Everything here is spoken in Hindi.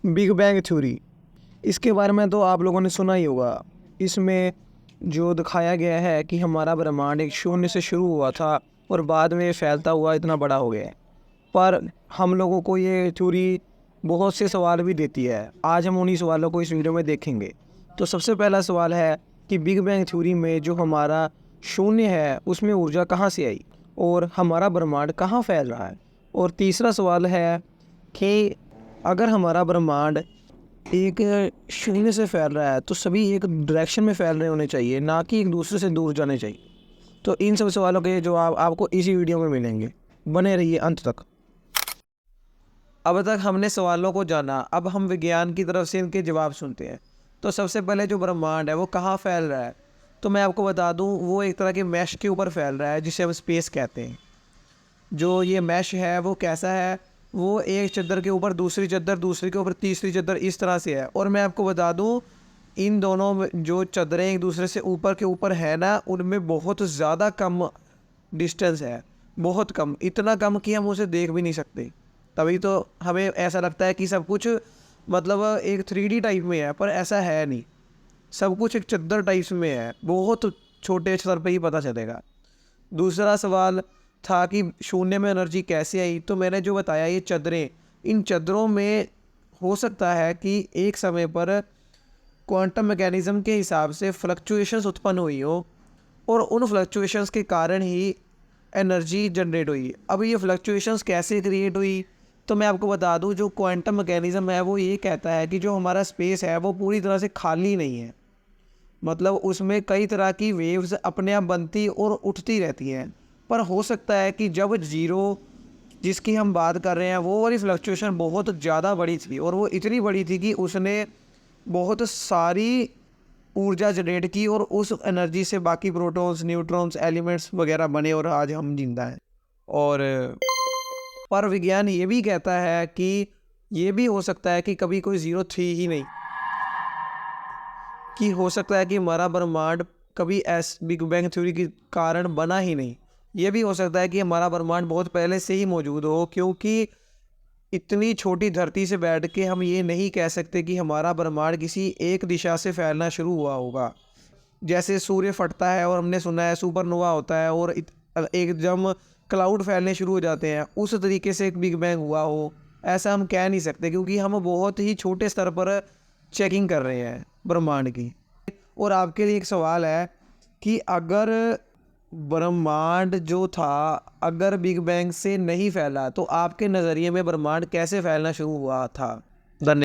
बिग बैंग थ्योरी, इसके बारे में तो आप लोगों ने सुना ही होगा। इसमें जो दिखाया गया है कि हमारा ब्रह्मांड एक शून्य से शुरू हुआ था और बाद में फैलता हुआ इतना बड़ा हो गया है। पर हम लोगों को ये थ्योरी बहुत से सवाल भी देती है। आज हम उन्हीं सवालों को इस वीडियो में देखेंगे। तो सबसे पहला सवाल है कि बिग बैंग थ्योरी में जो हमारा शून्य है उसमें ऊर्जा कहाँ से आई और हमारा ब्रह्मांड कहाँ फैल रहा है। और तीसरा सवाल है कि अगर हमारा ब्रह्मांड एक शून्य से फैल रहा है तो सभी एक डायरेक्शन में फैल रहे होने चाहिए, ना कि एक दूसरे से दूर जाने चाहिए। तो इन सब सवालों के जवाब आपको इसी वीडियो में मिलेंगे। बने रहिए अंत तक। अब तक हमने सवालों को जाना, अब हम विज्ञान की तरफ से इनके जवाब सुनते हैं। तो सबसे पहले जो ब्रह्मांड है वो कहाँ फैल रहा है, तो मैं आपको बता दूं वो एक तरह के मैश के ऊपर फैल रहा है जिसे हम स्पेस कहते हैं। जो ये मैश है वो कैसा है, वो एक चद्दर के ऊपर दूसरी चद्दर, दूसरी के ऊपर तीसरी चद्दर, इस तरह से है। और मैं आपको बता दूं इन दोनों जो चद्दरें एक दूसरे से ऊपर के ऊपर है ना, उनमें बहुत ज़्यादा कम डिस्टेंस है, बहुत कम, इतना कम कि हम उसे देख भी नहीं सकते। तभी तो हमें ऐसा लगता है कि सब कुछ मतलब एक 3D टाइप में है, पर ऐसा है नहीं। सब कुछ एक चद्दर टाइप में है, बहुत छोटे स्तर पे ही पता चलेगा। दूसरा सवाल था कि शून्य में एनर्जी कैसे आई, तो मैंने जो बताया ये चद्दरें, इन चद्दरों में हो सकता है कि एक समय पर क्वांटम मैकेनिज्म के हिसाब से फ्लक्चुएशंस उत्पन्न हुई हो और उन फ्लक्चुएशंस के कारण ही एनर्जी जनरेट हुई। अब ये फ्लक्चुएशंस कैसे क्रिएट हुई, तो मैं आपको बता दूं जो क्वांटम मैकेनिज्म है वो ये कहता है कि जो हमारा स्पेस है वो पूरी तरह से खाली नहीं है। मतलब उसमें कई तरह की वेव्स अपने आप बनती और उठती रहती हैं। पर हो सकता है कि जब जीरो जिसकी हम बात कर रहे हैं वो वाली फ्लक्चुएशन बहुत ज़्यादा बड़ी थी, और वो इतनी बड़ी थी कि उसने बहुत सारी ऊर्जा जनरेट की और उस एनर्जी से बाकी प्रोटॉन्स, न्यूट्रॉन्स, एलिमेंट्स वगैरह बने और आज हम जिंदा हैं। और पर विज्ञान ये भी कहता है कि ये भी हो सकता है कि कभी कोई ज़ीरो थी ही नहीं, कि हो सकता है कि हमारा ब्रह्मांड कभी बिग बैंग थ्योरी के कारण बना ही नहीं। ये भी हो सकता है कि हमारा ब्रह्मांड बहुत पहले से ही मौजूद हो, क्योंकि इतनी छोटी धरती से बैठ के हम ये नहीं कह सकते कि हमारा ब्रह्मांड किसी एक दिशा से फैलना शुरू हुआ होगा। जैसे सूर्य फटता है और हमने सुना है सुपरनोवा होता है और एकदम क्लाउड फैलने शुरू हो जाते हैं, उस तरीके से एक बिग बैंग हुआ हो, ऐसा हम कह नहीं सकते, क्योंकि हम बहुत ही छोटे स्तर पर चेकिंग कर रहे हैं ब्रह्मांड की। और आपके लिए एक सवाल है कि अगर ब्रह्मांड जो था अगर बिग बैंग से नहीं फैला तो आपके नज़रिए में ब्रह्मांड कैसे फैलना शुरू हुआ था। धन्यवाद।